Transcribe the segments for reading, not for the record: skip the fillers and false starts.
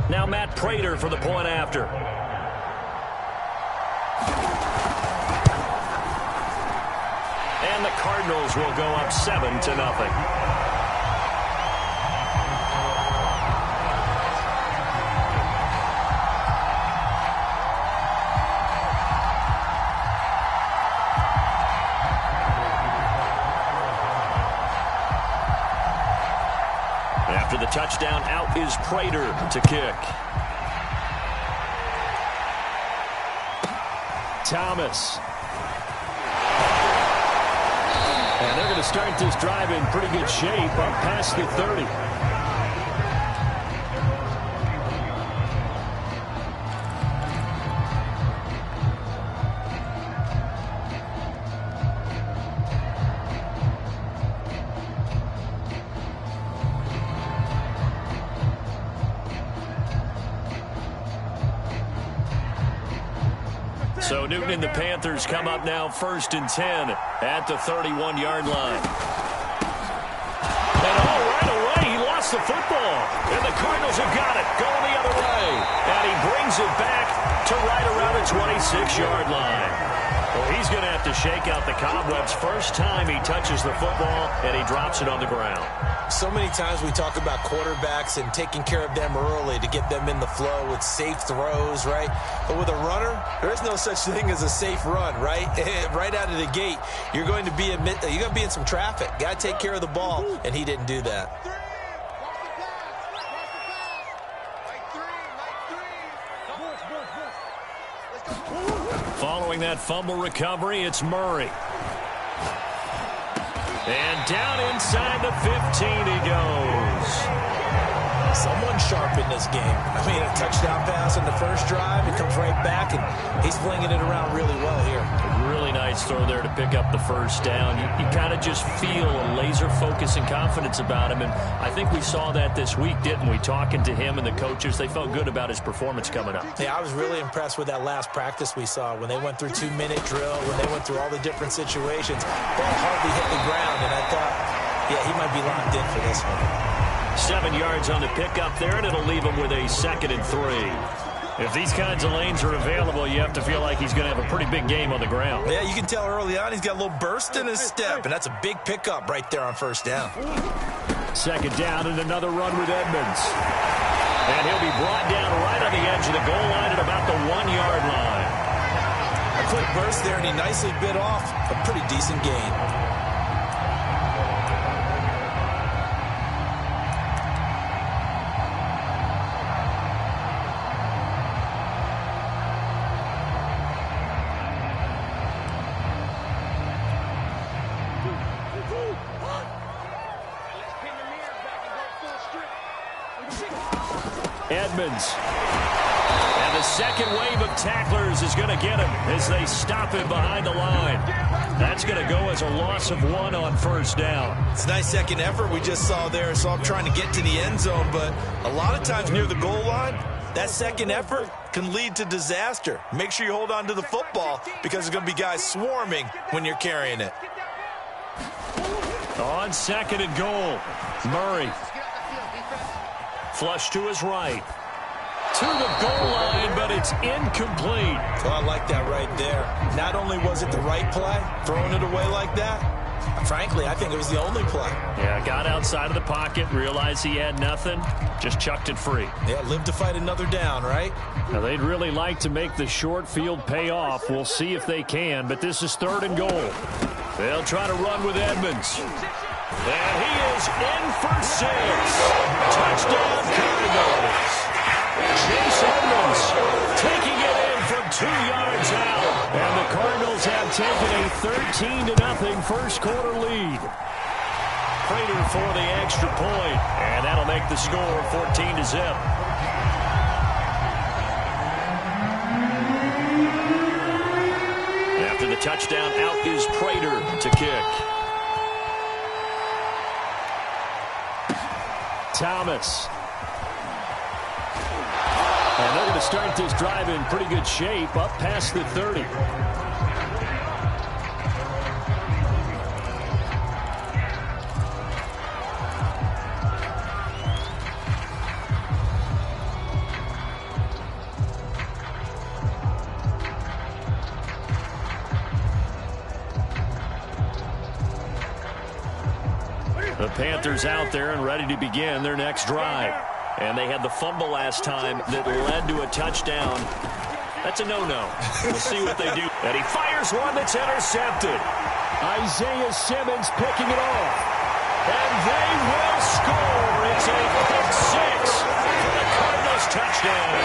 Now Matt Prater for the point after. And the Cardinals will go up 7-0. After the touchdown, out is Prater to kick. Thomas. And they're going to start this drive in pretty good shape up past the 30. So Newton and the Panthers come up now 1st and 10 at the 31-yard line. And right away, he lost the football. And the Cardinals have got it, going the other way. And he brings it back to right around the 26-yard line. Well, he's going to have to shake out the cobwebs first time he touches the football, and he drops it on the ground. So many times we talk about quarterbacks and taking care of them early to get them in the flow with safe throws, right? But with a runner, there is no such thing as a safe run, right? Right out of the gate, you're going to be in some traffic. Got to take care of the ball, and he didn't do that. Following that fumble recovery, it's Murray. And down inside the 15 he goes. Someone sharp in this game. I mean, a touchdown pass on the first drive. He comes right back, and he's flinging it around really well here. A really nice throw there to pick up the first down. You kind of just feel a laser focus and confidence about him, and I think we saw that this week, didn't we? Talking to him and the coaches, they felt good about his performance coming up. Yeah, I was really impressed with that last practice we saw when they went through 2-minute drill, when they went through all the different situations. Ball hardly hit the ground, and I thought, yeah, he might be locked in for this one. 7 yards on the pickup there, and it'll leave him with a 2nd and 3. If these kinds of lanes are available, you have to feel like he's going to have a pretty big game on the ground. Yeah, you can tell early on he's got a little burst in his step, and that's a big pickup right there on first down. 2nd down and another run with Edmonds. And he'll be brought down right on the edge of the goal line at about the 1-yard line. A quick burst there, and he nicely bit off a pretty decent gain. Edmonds. And the second wave of tacklers is going to get him as they stop him behind the line. That's going to go as a loss of 1 on first down. It's a nice second effort we just saw there. So I'm trying to get to the end zone, but a lot of times near the goal line, that second effort can lead to disaster. Make sure you hold on to the football because there's going to be guys swarming when you're carrying it. On 2nd and goal, Murray. Flush to his right. To the goal line, but it's incomplete. Oh, I like that right there. Not only was it the right play, throwing it away like that, frankly, I think it was the only play. Yeah, got outside of the pocket, realized he had nothing, just chucked it free. Yeah, live to fight another down, right? Now, they'd really like to make the short field pay off. We'll see if they can, but this is 3rd and goal. They'll try to run with Edmonds. And he is in for 6. Touchdown, Cardinals. Chase Edmonds taking it in from 2 yards out. And the Cardinals have taken a 13-0 first quarter lead. Prater for the extra point, and that'll make the score 14-0. After the touchdown, out is Prater to kick. Thomas. And they're going to start this drive in pretty good shape up past the 30. The Panthers out there and ready to begin their next drive. And they had the fumble last time that led to a touchdown. That's a no-no. We'll see what they do. And he fires one that's intercepted. Isaiah Simmons picking it off. And they will score. It's a pick six for the Cardinals touchdown.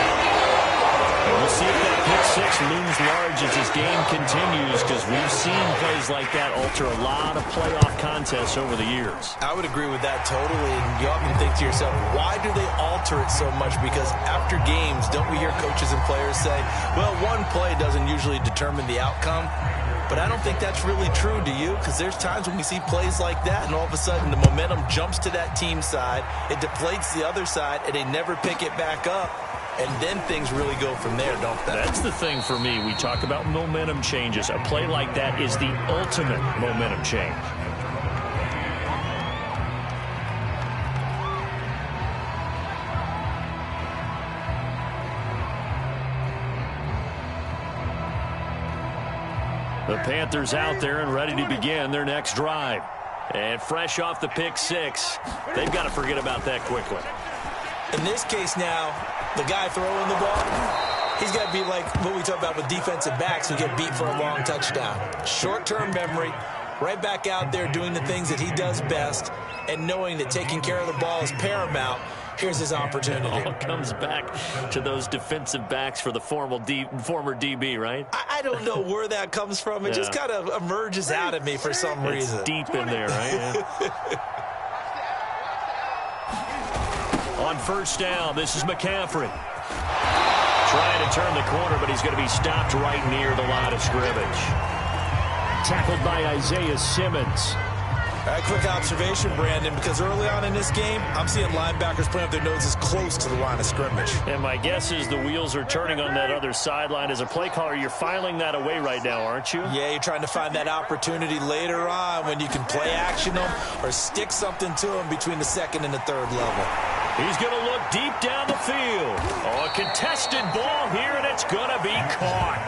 And we'll see if that pick six looms large as this game continues, because we've seen plays like that alter a lot of playoff contests over the years. I would agree with that totally, and you often think to yourself, why do they alter it so much? Because after games, don't we hear coaches and players say, well, one play doesn't usually determine the outcome? But I don't think that's really true, do you? Because there's times when we see plays like that, and all of a sudden the momentum jumps to that team side, it deflates the other side, and they never pick it back up. And then things really go from there, don't they? That's the thing for me. We talk about momentum changes. A play like that is the ultimate momentum change. The Panthers out there and ready to begin their next drive. And fresh off the pick six, they've got to forget about that quickly. In this case now, the guy throwing the ball, he's got to be like what we talk about with defensive backs who get beat for a long touchdown. Short-term memory, right back out there doing the things that he does best, and knowing that taking care of the ball is paramount. Here's his opportunity. It all comes back to those defensive backs for the former DB, right? I don't know where that comes from. It just kind of emerges out of me for some reason. It's deep in there, right? On first down, this is McCaffrey. Trying to turn the corner, but he's going to be stopped right near the line of scrimmage. Tackled by Isaiah Simmons. All right, quick observation, Brandon, because early on in this game, I'm seeing linebackers playing up their noses close to the line of scrimmage. And my guess is the wheels are turning on that other sideline. As a play caller, you're filing that away right now, aren't you? Yeah, you're trying to find that opportunity later on when you can play action them or stick something to them between the second and the third level. He's going to look deep down the field. Oh, a contested ball here, and it's going to be caught.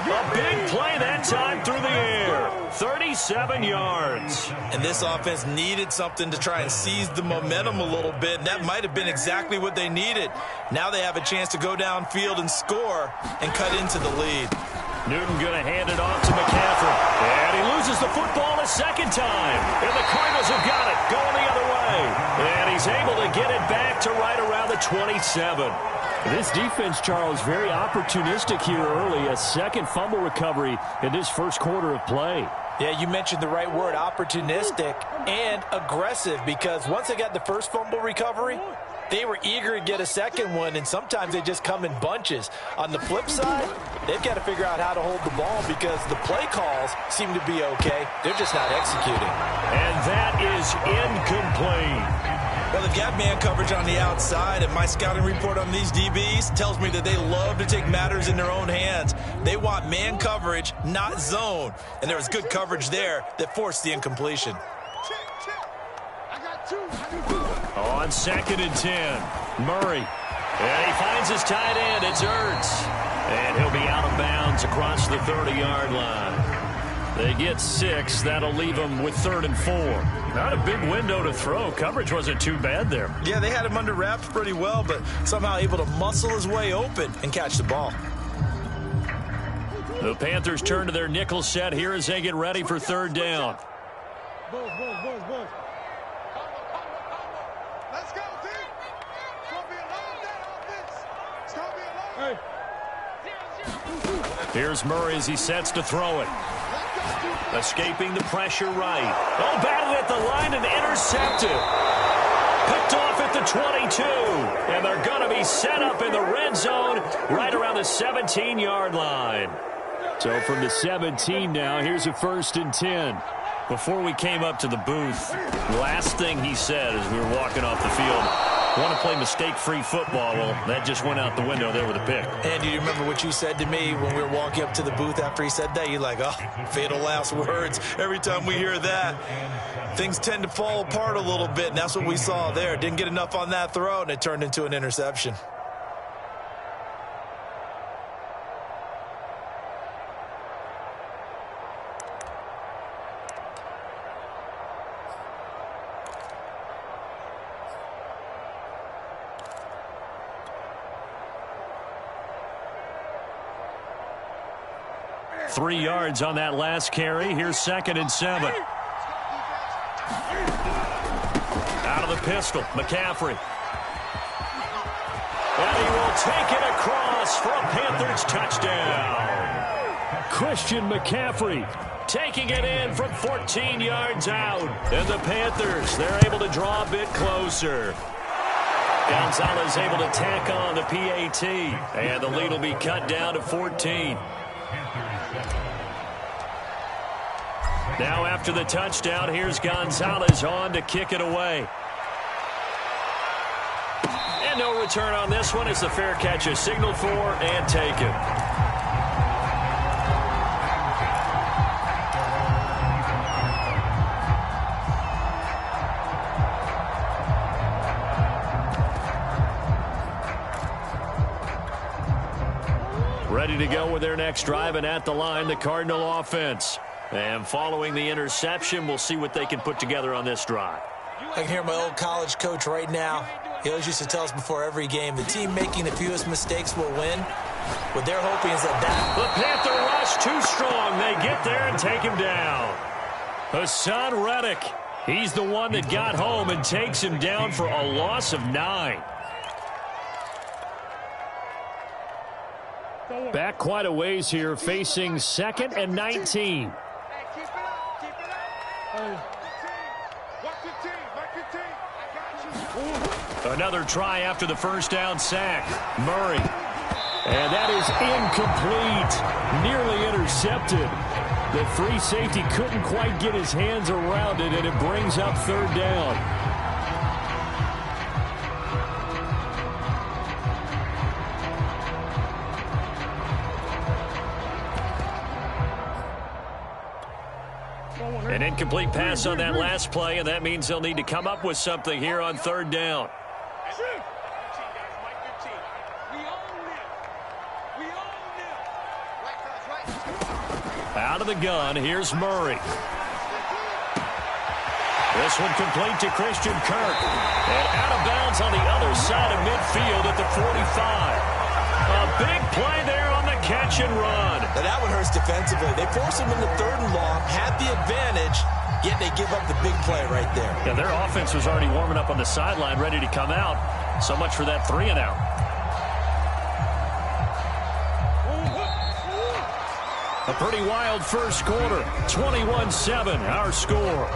A big play that time through the air. 37 yards. And this offense needed something to try and seize the momentum a little bit, and that might have been exactly what they needed. Now they have a chance to go downfield and score and cut into the lead. Newton going to hand it off to McCaffrey. And he loses the football a second time. And the Cardinals have got it going the other way. And he's able to get it back to right around the 27. This defense, Charles, very opportunistic here early. A second fumble recovery in this first quarter of play. Yeah, you mentioned the right word, opportunistic and aggressive, because once they got the first fumble recovery, they were eager to get a second one, and sometimes they just come in bunches. On the flip side, they've got to figure out how to hold the ball because the play calls seem to be okay. They're just not executing. And that is incomplete. Well, they've got man coverage on the outside, and my scouting report on these DBs tells me that they love to take matters in their own hands. They want man coverage, not zone. And there was good coverage there that forced the incompletion. On 2nd and 10, Murray. And he finds his tight end. It's Ertz. And he'll be out of bounds across the 30-yard line. They get 6. That'll leave them with 3rd and 4. Not a big window to throw. Coverage wasn't too bad there. Yeah, they had him under wraps pretty well, but somehow able to muscle his way open and catch the ball. The Panthers turn to their nickel set here as they get ready for 3rd down. Let's go, team. It's going to be a long day on offense. It's going to be a long day. Here's Murray as he sets to throw it. Escaping the pressure right. Oh, batted at the line and intercepted. Picked off at the 22. And they're going to be set up in the red zone right around the 17-yard line. So from the 17 now, here's a 1st and 10. Before we came up to the booth, last thing he said as we were walking off the field, want to play mistake-free football. Well, that just went out the window there with a pick. And do you remember what you said to me when we were walking up to the booth after he said that? You're like, oh, fatal last words. Every time we hear that, things tend to fall apart a little bit, and that's what we saw there. Didn't get enough on that throw, and it turned into an interception. 3 yards on that last carry. Here's 2nd and 7. Out of the pistol, McCaffrey. And he will take it across for a Panthers touchdown. Christian McCaffrey taking it in from 14 yards out. And the Panthers, they're able to draw a bit closer. Gonzalez able to tack on the PAT. And the lead will be cut down to 14. Now after the touchdown, here's Gonzalez on to kick it away. And no return on this one as the fair catch is signaled for and taken. Ready to go with their next drive, and at the line, the Cardinal offense. And following the interception, we'll see what they can put together on this drive. I can hear my old college coach right now. He always used to tell us before every game, the team making the fewest mistakes will win. What they're hoping is that the Panther rush too strong. They get there and take him down. Hassan Reddick, he's the one that got home and takes him down for a loss of 9. Back quite a ways here, facing 2nd and 19. Another try after the first down sack. Murray. And that is incomplete. Nearly intercepted. The free safety couldn't quite get his hands around it, and it brings up 3rd down. An incomplete pass on that last play, and that means they'll need to come up with something here on 3rd down. Out of the gun, here's Murray. This one complete to Christian Kirk. And out of bounds on the other side of midfield at the 45. A big play there on the catch and run. Now that one hurts defensively. They force him into 3rd and long, had the advantage, yet they give up the big play right there. Yeah, their offense was already warming up on the sideline, ready to come out. So much for that 3 and out. A pretty wild first quarter. 21-7, our score.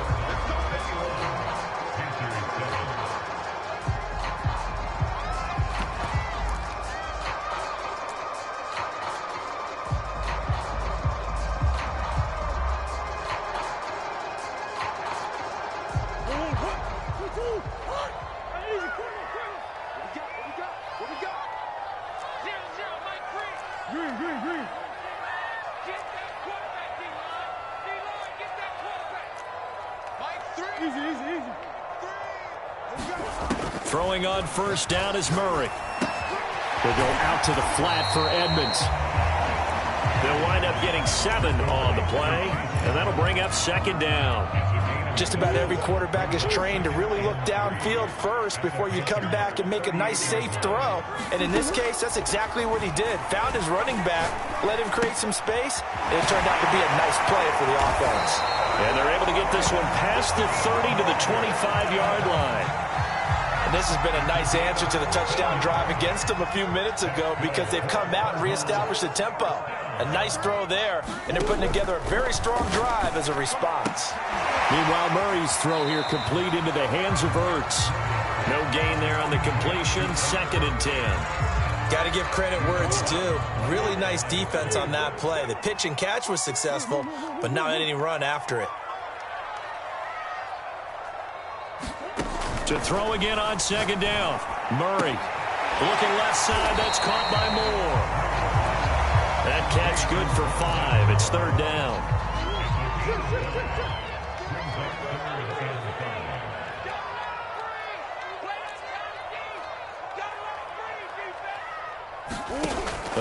Throwing on first down is Murray. They'll go out to the flat for Edmonds. They'll wind up getting 7 on the play, and that'll bring up 2nd down. Just about every quarterback is trained to really look downfield first before you come back and make a nice, safe throw. And in this case, that's exactly what he did. Found his running back, let him create some space, and it turned out to be a nice play for the offense. And they're able to get this one past the 30 to the 25-yard line. And this has been a nice answer to the touchdown drive against them a few minutes ago because they've come out and reestablished the tempo. A nice throw there, and they're putting together a very strong drive as a response. Meanwhile, Murray's throw here complete into the hands of Ertz. No gain there on the completion, 2nd and 10. Got to give credit where it's due. Really nice defense on that play. The pitch and catch was successful, but not any run after it. To throw again on 2nd down. Murray looking left side. That's caught by Moore. That catch good for 5. It's 3rd down.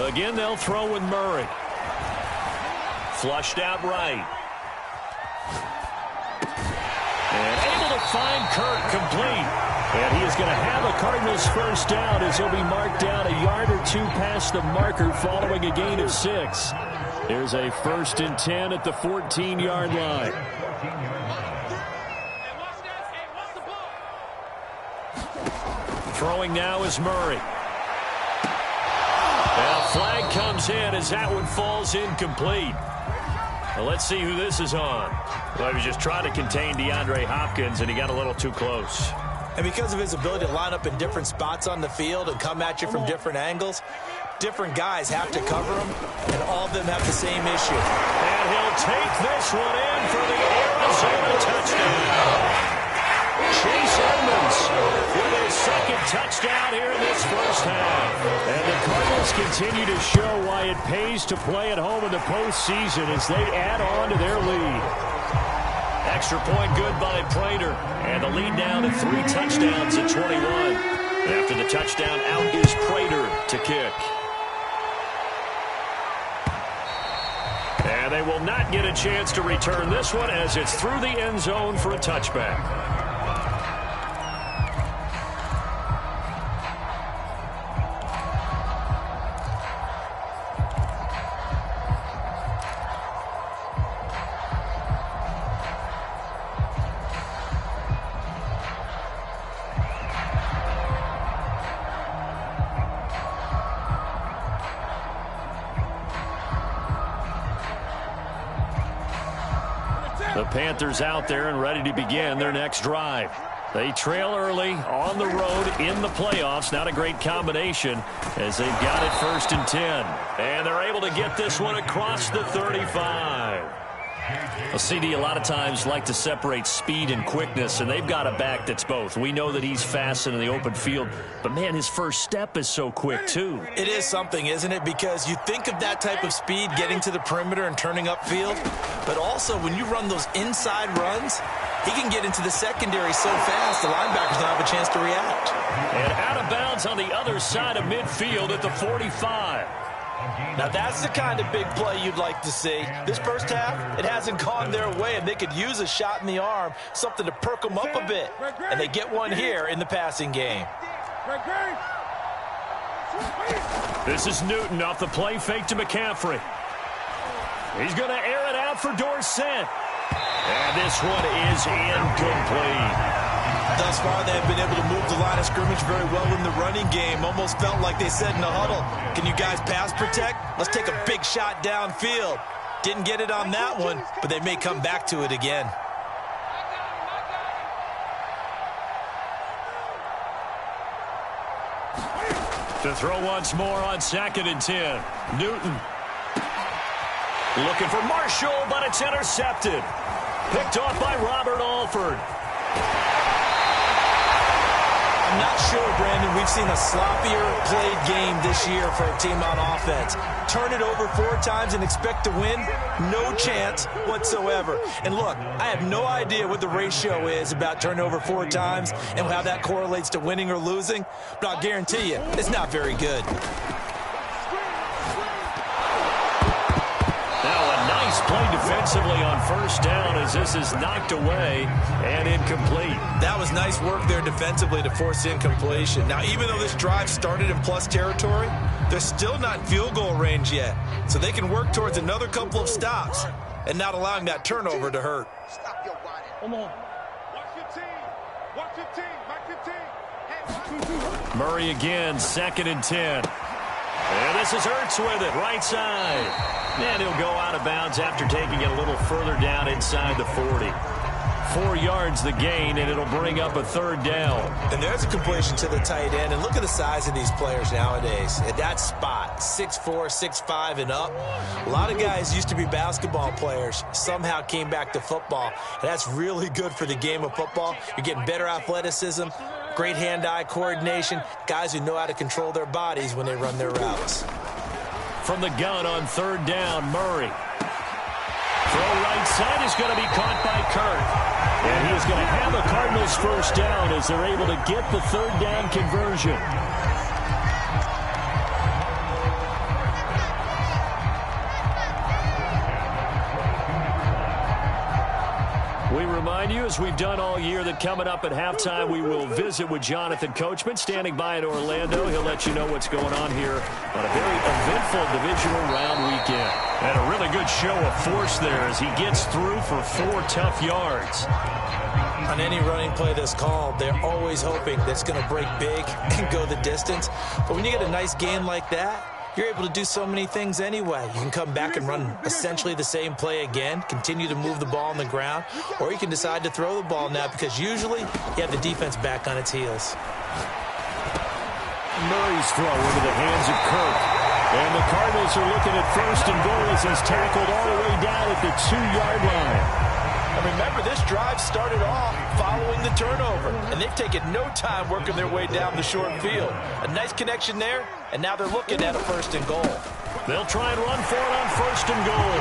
Again, they'll throw with Murray. Flushed out right. And able to find Kirk complete. And he is going to have a Cardinals first down as he'll be marked down a yard or 2 past the marker following a gain of 6. Here's a 1st and 10 at the 14-yard line. Throwing now is Murray. And a flag comes in as that one falls incomplete. Well, let's see who this is on. Well, he was just trying to contain DeAndre Hopkins, and he got a little too close. And because of his ability to line up in different spots on the field and come at you from different angles, different guys have to cover him, and all of them have the same issue. And he'll take this one in for the Arizona touchdown. Chase Edmonds with his 2nd touchdown here in this first half. And the Cardinals continue to show why it pays to play at home in the postseason as they add on to their lead. Extra point good by Prater. And the lead down to 3 touchdowns at 21. After the touchdown, out is Prater to kick. And they will not get a chance to return this one as it's through the end zone for a touchback. The Panthers out there and ready to begin their next drive. They trail early on the road in the playoffs. Not a great combination as they've got it 1st and 10. And they're able to get this one across the 35. Well, CD, a lot of times like to separate speed and quickness, and they've got a back that's both. We know that he's fast in the open field, but, man, his first step is so quick, too. It is something, isn't it? Because you think of that type of speed getting to the perimeter and turning upfield, but also when you run those inside runs, he can get into the secondary so fast the linebackers don't have a chance to react. And out of bounds on the other side of midfield at the 45. Now, that's the kind of big play you'd like to see. This first half, it hasn't gone their way, and they could use a shot in the arm, something to perk them up a bit. And they get one here in the passing game. This is Newton off the play fake to McCaffrey. He's going to air it out for Dorsett. And this one is incomplete. Thus far, they have been able to move the line of scrimmage very well in the running game. Almost felt like they said in the huddle, can you guys pass protect? Let's take a big shot downfield. Didn't get it on that one, but they may come back to it again. To throw once more on 2nd and 10. Newton. Looking for Marshall, but it's intercepted. Picked off by Robert Alford. I'm not sure, Brandon, we've seen a sloppier played game this year for a team on offense. Turn it over 4 times and expect to win? No chance whatsoever. And look, I have no idea what the ratio is about turning over 4 times and how that correlates to winning or losing, but I'll guarantee you it's not very good. Play defensively on 1st down as this is knocked away and incomplete. That was nice work there defensively to force incompletion. Now, even though this drive started in plus territory, they're still not in field goal range yet. So they can work towards another couple of stops and not allowing that turnover to hurt. Stop your whining. Come on. Watch your team. Watch your team. Watch your team. Hey, Murray again, 2nd and 10. And this is Ertz with it, right side. And he'll go out of bounds after taking it a little further down inside the 40. 4 yards the gain, and it'll bring up a 3rd down. And there's a completion to the tight end. And look at the size of these players nowadays. At that spot, 6'4", 6'5", and up. A lot of guys used to be basketball players, somehow came back to football. And that's really good for the game of football. You're getting better athleticism, great hand-eye coordination, guys who know how to control their bodies when they run their routes. From the gun on 3rd down, Murray. Throw right side is going to be caught by Kirk. And he is going to have a Cardinals 1st down as they're able to get the 3rd down conversion. We remind you, as we've done all year, that coming up at halftime, we will visit with Jonathan Coachman, standing by in Orlando. He'll let you know what's going on here on a very eventful eventful divisional round weekend. And a really good show of force there as he gets through for 4 tough yards. On any running play that's called, they're always hoping that it's going to break big and go the distance. But when you get a nice game like that, you're able to do so many things anyway. You can come back and run essentially the same play again, continue to move the ball on the ground, or you can decide to throw the ball now because usually you have the defense back on its heels. Murray's throw into the hands of Kirk. And the Cardinals are looking at 1st and goal as he's tackled all the way down at the 2-yard line. And remember, this drive started off following the turnover, and they've taken no time working their way down the short field. A nice connection there, and now they're looking at a 1st and goal. They'll try and run for it on 1st and goal.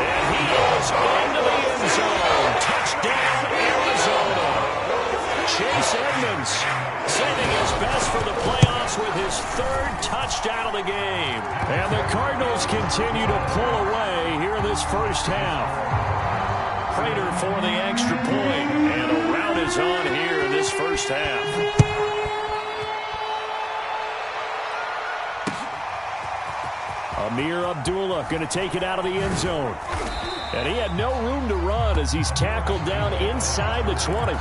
And he is into the end zone. Touchdown, Arizona. Chase Edmonds saving his best for the playoffs with his 3rd touchdown of the game. And the Cardinals continue to pull away here in this first half. Prater for the extra point, and a rout is on here in this first half. Amir Abdullah going to take it out of the end zone. And he had no room to run as he's tackled down inside the 20.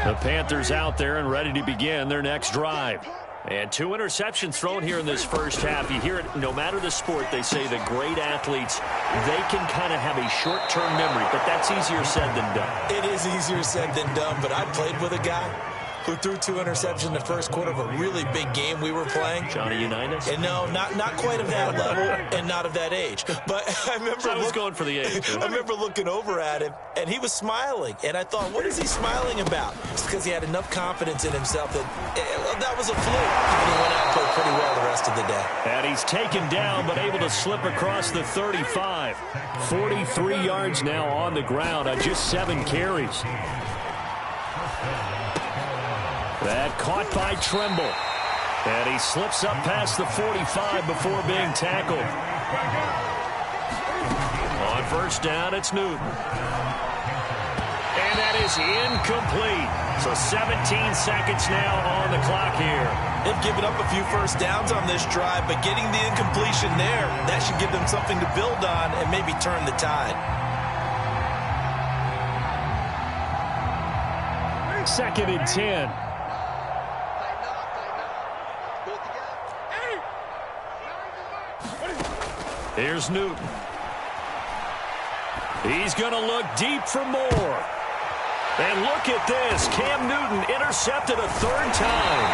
The Panthers out there and ready to begin their next drive. And 2 interceptions thrown here in this first half. You hear it, no matter the sport, they say the great athletes, they can kind of have a short-term memory, but that's easier said than done. It is easier said than done, but I played with a guy who threw 2 interceptions in the first quarter of a really big game we were playing. Johnny Unitas? And no, not quite of that level and not of that age. But I remember I was going for the age. I remember looking over at him, and he was smiling. And I thought, what is he smiling about? It's because he had enough confidence in himself that was a fluke. And he went out and played pretty well the rest of the day. And he's taken down, but able to slip across the 35. 43 yards now on the ground on just 7 carries. That caught by Tremble. And he slips up past the 45 before being tackled. On 1st down, it's Newton. And that is incomplete. So 17 seconds now on the clock here. They've given up a few 1st downs on this drive, but getting the incompletion there, that should give them something to build on and maybe turn the tide. 2nd and 10. Here's Newton. He's going to look deep for more. And look at this. Cam Newton intercepted a 3rd time.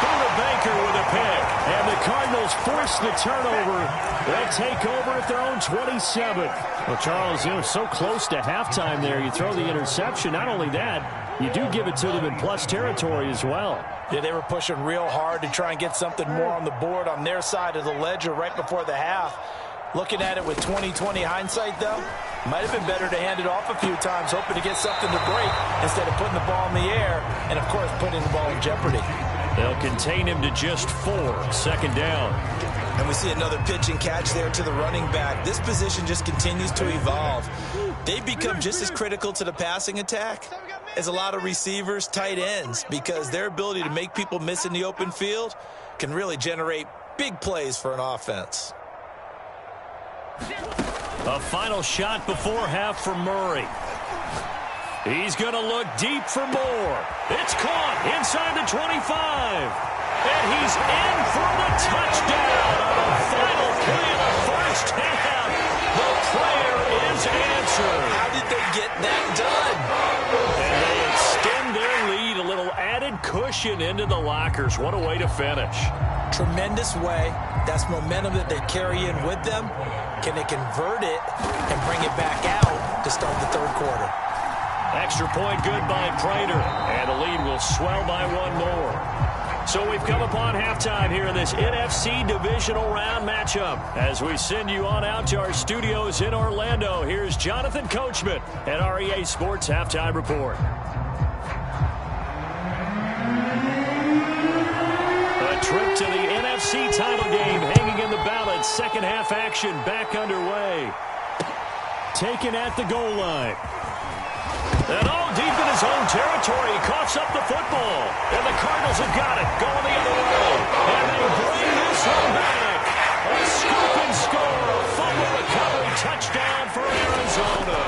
Buda Baker with a pick. And the Cardinals force the turnover. They'll take over at their own 27. Well, Charles, so close to halftime there. You throw the interception. Not only that, you do give it to them in plus territory as well. Yeah, they were pushing real hard to try and get something more on the board on their side of the ledger right before the half. Looking at it with 20/20 hindsight, though, might have been better to hand it off a few times, hoping to get something to break instead of putting the ball in the air and, of course, putting the ball in jeopardy. They'll contain him to just 4. 2nd down. And we see another pitch and catch there to the running back. This position just continues to evolve. They become just as critical to the passing attack as a lot of receivers, tight ends, because their ability to make people miss in the open field can really generate big plays for an offense. A final shot before half for Murray. He's going to look deep for more. It's caught inside the 25. And he's in for the touchdown on the final play of the first half. The prayer is answered. How did they get that done? And they extend their lead, a little added cushion into the lockers. What a way to finish. Tremendous way. That's momentum that they carry in with them. Can they convert it and bring it back out to start the 3rd quarter? Extra point good by Prater. And the lead will swell by 1 more. So we've come upon halftime here in this NFC divisional round matchup. As we send you on out to our studios in Orlando, here's Jonathan Coachman at REA Sports Halftime Report. A trip to the NFC title game hanging in the balance. Second half action back underway. taken at the goal line. And deep in his own territory, he coughs up the football. And the Cardinals have got it, going the other way. And they bring this one back. A scoop and score, a fumble recovery, touchdown for Arizona.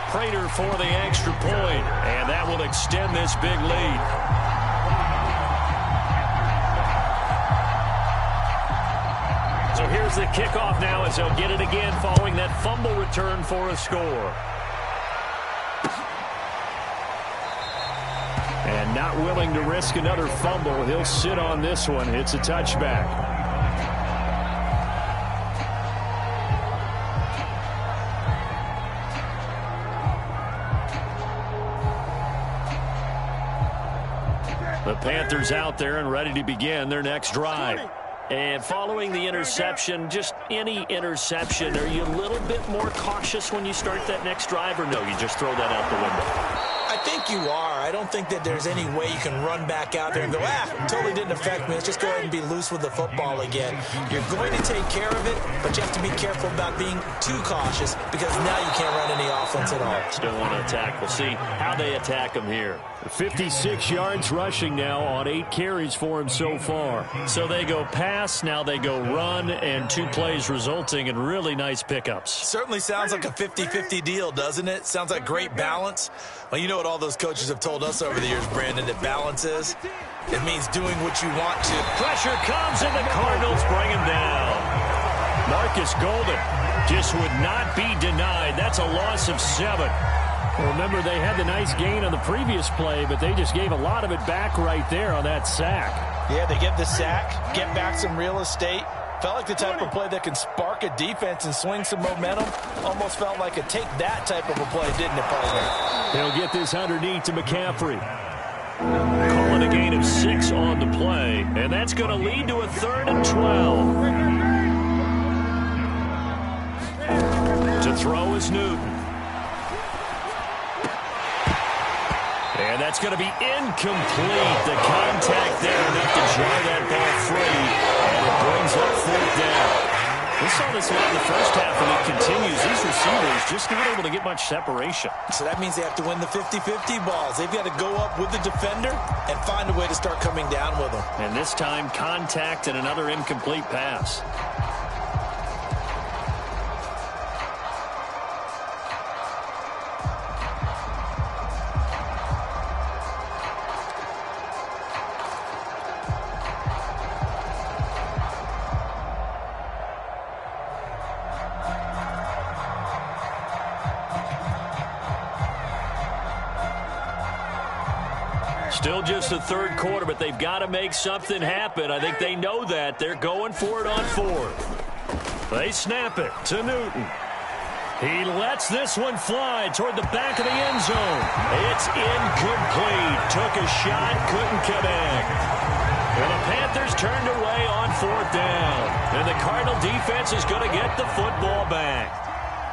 Prater for the extra point, and that will extend this big lead. So here's the kickoff now as they'll get it again following that fumble return for a score. And not willing to risk another fumble, he'll sit on this one. It's a touchback. The Panthers out there and ready to begin their next drive. And following the interception, just any interception, are you a little bit more cautious when you start that next drive, or no, you just throw that out the window? I think you are. I don't think that there's any way you can run back out there and go, totally didn't affect me. Let's just go ahead and be loose with the football again. You're going to take care of it, but you have to be careful about being too cautious because now you can't run any offense at all. Still want to attack. We'll see how they attack him here. 56 yards rushing now on 8 carries for him so far. So they go pass, now they go run, and 2 plays resulting in really nice pickups. Certainly sounds like a 50-50 deal, doesn't it? Sounds like great balance. Well, you know what all those coaches have told us over the years, Brandon, that balance is? It means doing what you want to. Pressure comes, and the Cardinals bring him down. Marcus Golden just would not be denied. That's a loss of 7. Well, remember, they had the nice gain on the previous play, but they just gave a lot of it back right there on that sack. Yeah, they get the sack, get back some real estate. Felt like the type of play that can spark a defense and swing some momentum. Almost felt like a take-that type of a play, didn't it, partner? He'll get this underneath to McCaffrey. Calling a gain of 6 on the play, and that's going to lead to a 3rd and 12. To throw is Newton. And that's going to be incomplete. The contact there enough to jar that ball free. And it brings up 4th down. We saw this a lot in the first half, and it continues. These receivers just not able to get much separation. So that means they have to win the 50-50 balls. They've got to go up with the defender and find a way to start coming down with them. And this time, contact and another incomplete pass. Still just the 3rd quarter, but they've got to make something happen. I think they know that. They're going for it on 4th. They snap it to Newton. He lets this one fly toward the back of the end zone. It's incomplete. Took a shot, couldn't connect. And the Panthers turned away on 4th down. And the Cardinal defense is going to get the football back.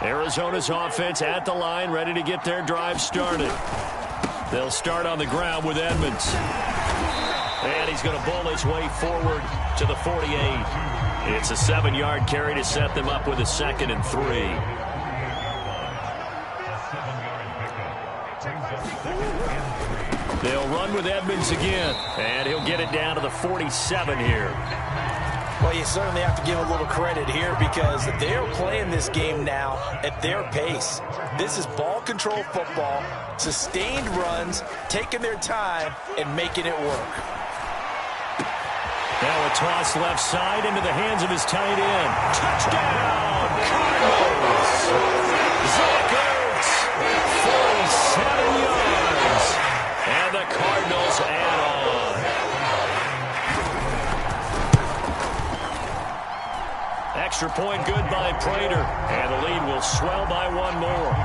Arizona's offense at the line, ready to get their drive started. They'll start on the ground with Edmonds. And he's going to bowl his way forward to the 48. It's a 7-yard carry to set them up with a 2nd and 3. They'll run with Edmonds again. And he'll get it down to the 47 here. Well, you certainly have to give a little credit here because they're playing this game now at their pace. This is ball control football, sustained runs, taking their time, and making it work. Now a toss left side into the hands of his tight end. Touchdown, Cardinals! Zach Ertz, 47 yards. And the Cardinals add on. Extra point good by Prater. And the lead will swell by 1 more.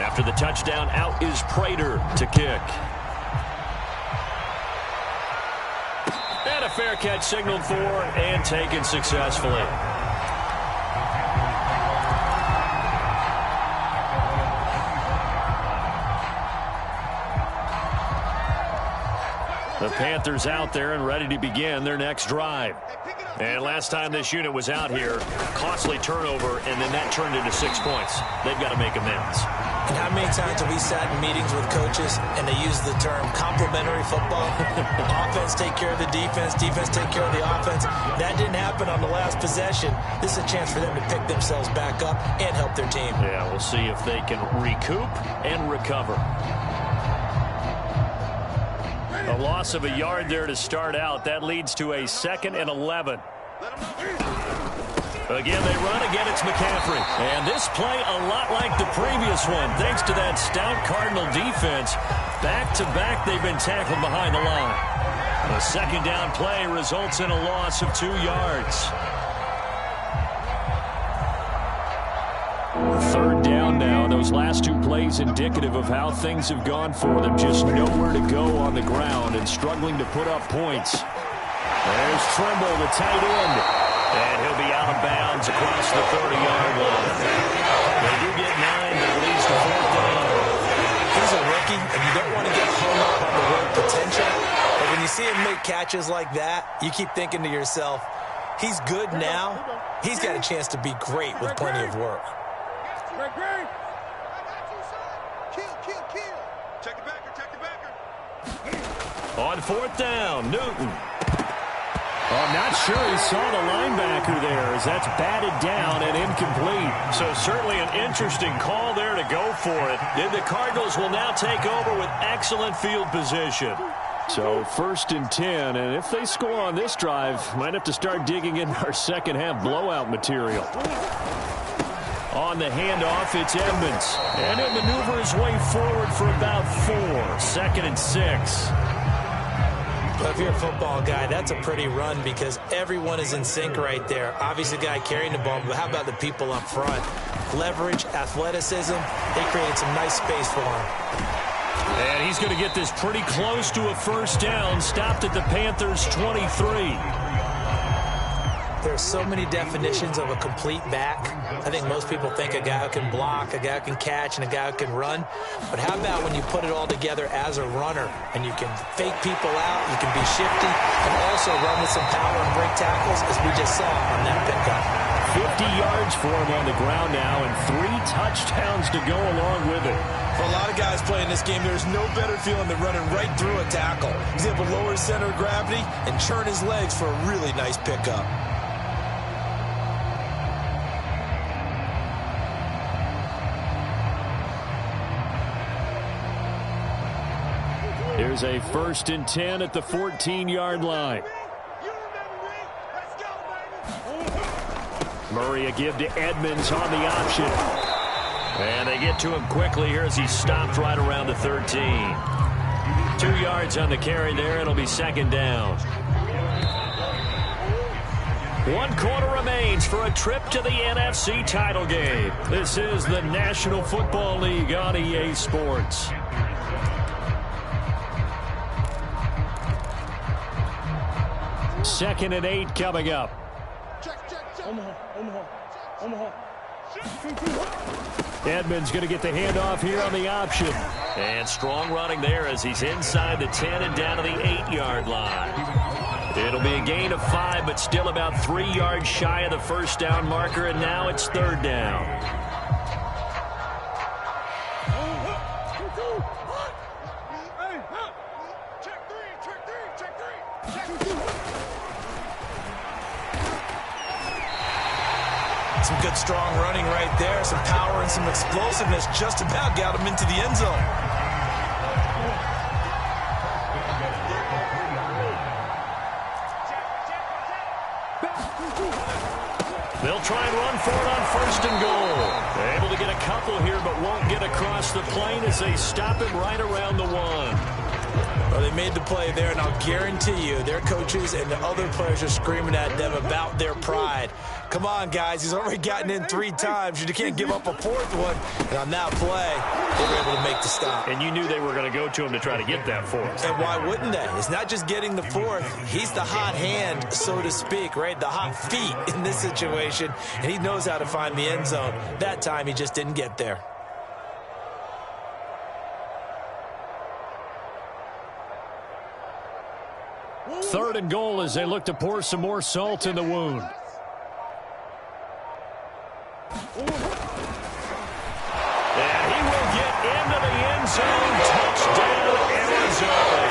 After the touchdown, out is Prater to kick. And a fair catch signaled for and taken successfully. The Panthers out there and ready to begin their next drive. And last time this unit was out here, costly turnover, and then that turned into 6 points. They've got to make amends. And how many times have we sat in meetings with coaches and they use the term complementary football? Offense take care of the defense, defense take care of the offense. That didn't happen on the last possession. This is a chance for them to pick themselves back up and help their team. Yeah, we'll see if they can recoup and recover. A loss of a yard there to start out. That leads to a 2nd and 11. Again, they run. Again, it's McCaffrey. And this play a lot like the previous one. Thanks to that stout Cardinal defense, back-to-back they've been tackled behind the line. A 2nd down play results in a loss of 2 yards. 3rd down now. Those last 2 plays indicative of how things have gone for them. Just nowhere to go on the ground and struggling to put up points. There's Trimble, the tight end. And he'll be out of bounds across the 30-yard line. They do get 9, but it leads to 4th down. He's a rookie, and you don't want to get hung up on the word potential. But when you see him make catches like that, you keep thinking to yourself, he's good now. He's got a chance to be great with plenty of work. Check the backer, check the backer. On 4th down, Newton. I'm not sure he saw the linebacker there as that's batted down and incomplete. So certainly an interesting call there to go for it. Then the Cardinals will now take over with excellent field position. So 1st and 10, and if they score on this drive, might have to start digging in our second half blowout material. On the handoff, it's Edmonds. And he'll maneuver his way forward for about 4. 2nd and 6. Well, if you're a football guy, that's a pretty run because everyone is in sync right there. Obviously, the guy carrying the ball, but how about the people up front? Leverage, athleticism, they created some nice space for him. And he's going to get this pretty close to a 1st down, stopped at the Panthers' 23. There's so many definitions of a complete back. I think most people think a guy who can block, a guy who can catch, and a guy who can run. But how about when you put it all together as a runner and you can fake people out, you can be shifty, and also run with some power and break tackles, as we just saw on that pickup. 50 yards for him on the ground now and 3 touchdowns to go along with it. For a lot of guys playing this game, there's no better feeling than running right through a tackle. He's able to lower his center of gravity and churn his legs for a really nice pickup. Here's a 1st and 10 at the 14-yard line. Murray a give to Edmonds on the option. And they get to him quickly here as he stopped right around the 13. 2 yards on the carry there. It'll be 2nd down. 1 quarter remains for a trip to the NFC title game. This is the National Football League on EA Sports. Second and 8 coming up. Omaha. Edmonds going to get the handoff here on the option. And strong running there as he's inside the 10 and down to the 8-yard line. It'll be a gain of 5, but still about 3 yards shy of the 1st down marker, and now it's 3rd down. Some good, strong running right there. Some power and some explosiveness just about got him into the end zone. They'll try and run for it on 1st and goal. They're able to get a couple here, but won't get across the plane as they stop him right around the 1. Well, they made the play there, and I'll guarantee you their coaches and the other players are screaming at them about their pride. Come on, guys. He's already gotten in 3 times. You can't give up a 4th one. And on that play, they were able to make the stop. And you knew they were going to go to him to try to get that 4th. And why wouldn't they? It's not just getting the 4th. He's the hot hand, so to speak, right? The hot feet in this situation. And he knows how to find the end zone. That time, he just didn't get there. 3rd and goal as they look to pour some more salt in the wound. And he will get into the end zone. Touchdown, Arizona.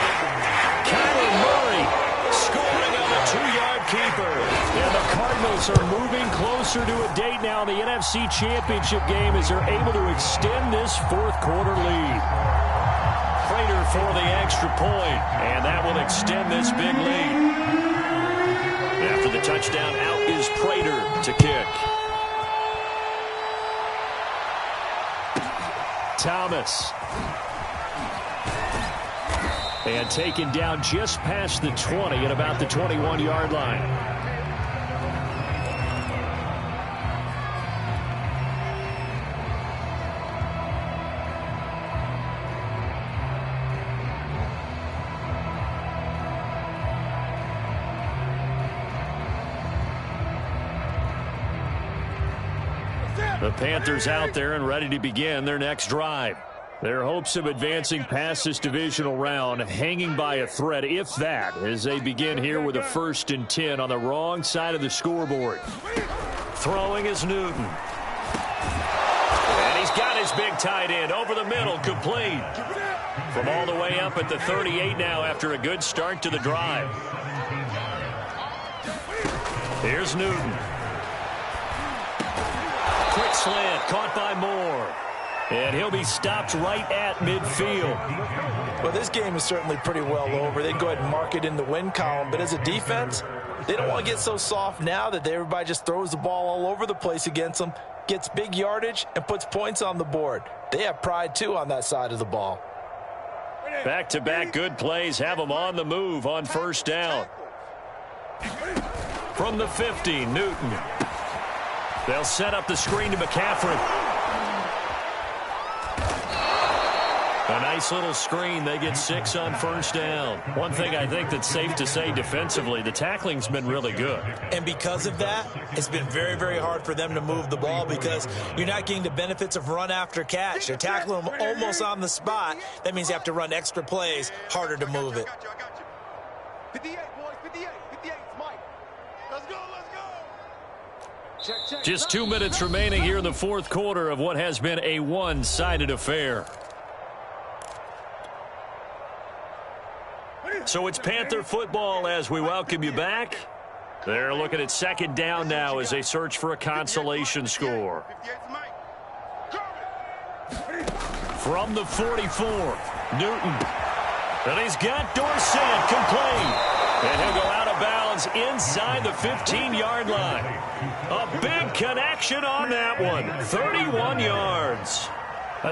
Kyler Murray scoring on the 2-yard keeper. And the Cardinals are moving closer to a date now in the NFC Championship game as they're able to extend this 4th quarter lead. Prater for the extra point, and that will extend this big lead. After the touchdown, out is Prater to kick. Thomas. And taken down just past the 20 at about the 21-yard line. The Panthers out there and ready to begin their next drive. Their hopes of advancing past this divisional round hanging by a thread, if that, as they begin here with a 1st and 10 on the wrong side of the scoreboard. Throwing is Newton. And he's got his big tight end over the middle, complete. From all the way up at the 38 now after a good start to the drive. Here's Newton. Quick slant, caught by Moore. And he'll be stopped right at midfield. Well, this game is certainly pretty well over. They'd go ahead and mark it in the win column. But as a defense, they don't want to get so soft now that everybody just throws the ball all over the place against them, gets big yardage, and puts points on the board. They have pride, too, on that side of the ball. Back-to-back good plays have them on the move on 1st down. From the 50, Newton. They'll set up the screen to McCaffrey. A nice little screen. They get 6 on 1st down. One thing I think that's safe to say defensively, the tackling's been really good. And because of that, it's been very, very hard for them to move the ball because you're not getting the benefits of run after catch. They're tackling them almost on the spot. That means you have to run extra plays, harder to move it. 58, boys, 58, 58, Mike. Let's go, let's go. Check. Just 2 minutes remaining here in the 4th quarter of what has been a one-sided affair. So it's Panther football as we welcome you back. They're looking at 2nd down now as they search for a consolation score. From the 44, Newton. And he's got Dorsett complete. And he'll go out of bounds inside the 15-yard line. A big connection on that one. 31 yards.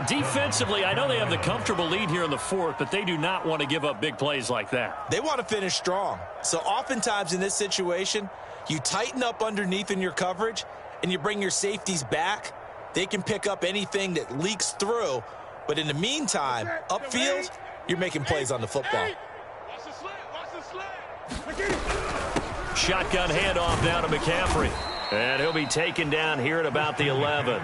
Defensively, I know they have the comfortable lead here in the 4th, but they do not want to give up big plays like that. They want to finish strong. So oftentimes in this situation, you tighten up underneath in your coverage, and you bring your safeties back. They can pick up anything that leaks through. But in the meantime, upfield, you're making plays on the football. Shotgun handoff down to McCaffrey. And he'll be taken down here at about the 11.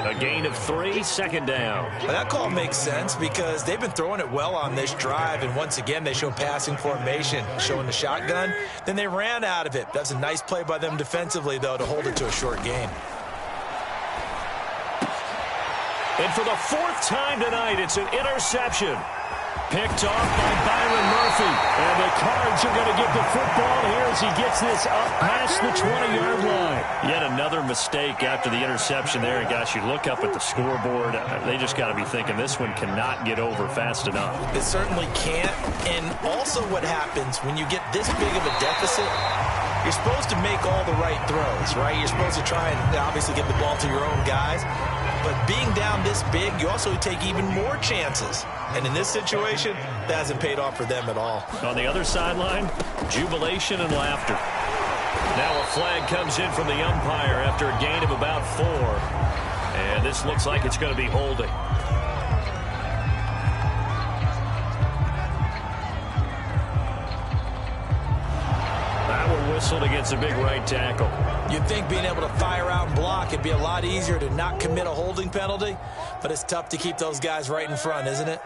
A gain of 3, 2nd down. Well, that call makes sense because they've been throwing it well on this drive, and once again they show passing formation, showing the shotgun. Then they ran out of it. That's a nice play by them defensively, though, to hold it to a short gain. And for the 4th time tonight, it's an interception. Picked off by Byron Murphy. And the Cards are going to get the football here as he gets this up past the 20-yard line. Yet another mistake after the interception there. And gosh, you look up at the scoreboard, they just got to be thinking this one cannot get over fast enough. It certainly can't. And also what happens when you get this big of a deficit, you're supposed to make all the right throws, right? You're supposed to try and obviously get the ball to your own guys. But being down this big, you also take even more chances. And in this situation, that hasn't paid off for them at all. On the other sideline, jubilation and laughter. Now a flag comes in from the umpire after a gain of about 4. And this looks like it's going to be holding. That one whistled against a big right tackle. You'd think being able to fire out and block it'd be a lot easier to not commit a holding penalty, but it's tough to keep those guys right in front, isn't it?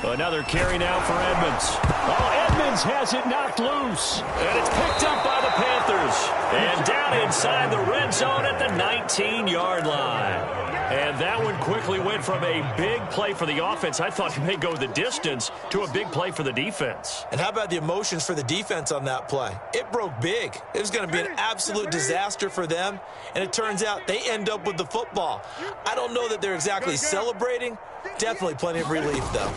Another carry now for Edmonds. Oh, Edmonds has it knocked loose. And it's picked up by the Panthers. And down inside the red zone at the 19-yard line. And that one quickly went from a big play for the offense, I thought it may go the distance, to a big play for the defense. And how about the emotions for the defense on that play? It broke big. It was going to be an absolute disaster for them. And it turns out they end up with the football. I don't know that they're exactly celebrating. Definitely plenty of relief, though.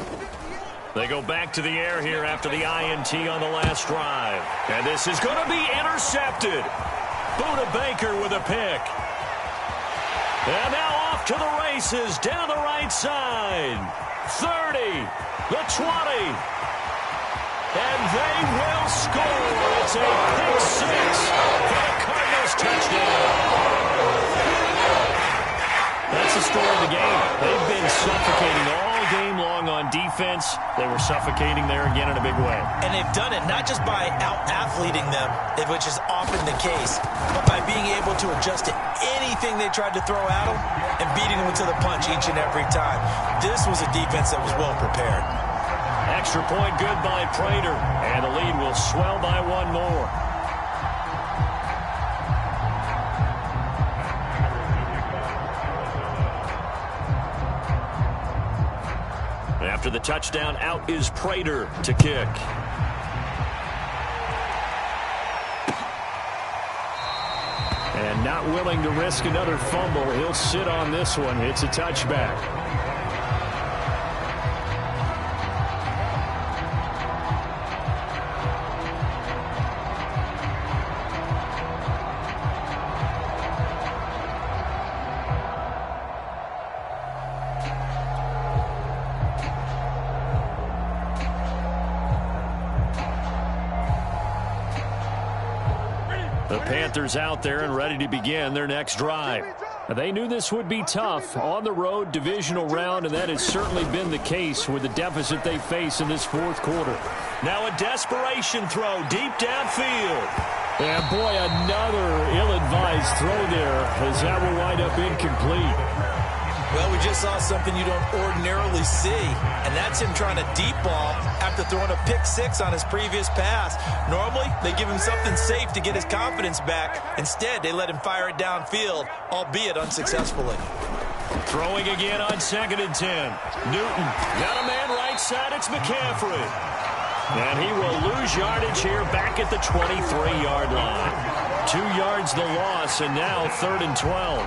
They go back to the air here after the INT on the last drive. And this is going to be intercepted. Buda Baker with a pick. And now off to the races down the right side. 30, the 20. And they will score. It's a pick six for the Cardinals touchdown. That's the story of the game. They've been suffocating all game long on defense. They were suffocating there again in a big way. And they've done it not just by out-athleting them, which is often the case, but by being able to adjust to anything they tried to throw at them and beating them to the punch each and every time. This was a defense that was well prepared. Extra point good by Prater. And the lead will swell by one more. After the touchdown, out is Prater to kick. And not willing to risk another fumble, he'll sit on this one. It's a touchback. The Panthers out there and ready to begin their next drive. They knew this would be tough on the road divisional round, and that has certainly been the case with the deficit they face in this fourth quarter. Now a desperation throw deep downfield. And boy, another ill-advised throw there as that will wind up incomplete. Well, we just saw something you don't ordinarily see, and that's him trying to deep ball after throwing a pick six on his previous pass. Normally, they give him something safe to get his confidence back. Instead, they let him fire it downfield, albeit unsuccessfully. Throwing again on 2nd and 10. Newton got a man right side. It's McCaffrey. And he will lose yardage here back at the 23-yard line. 2 yards the loss, and now 3rd and 12.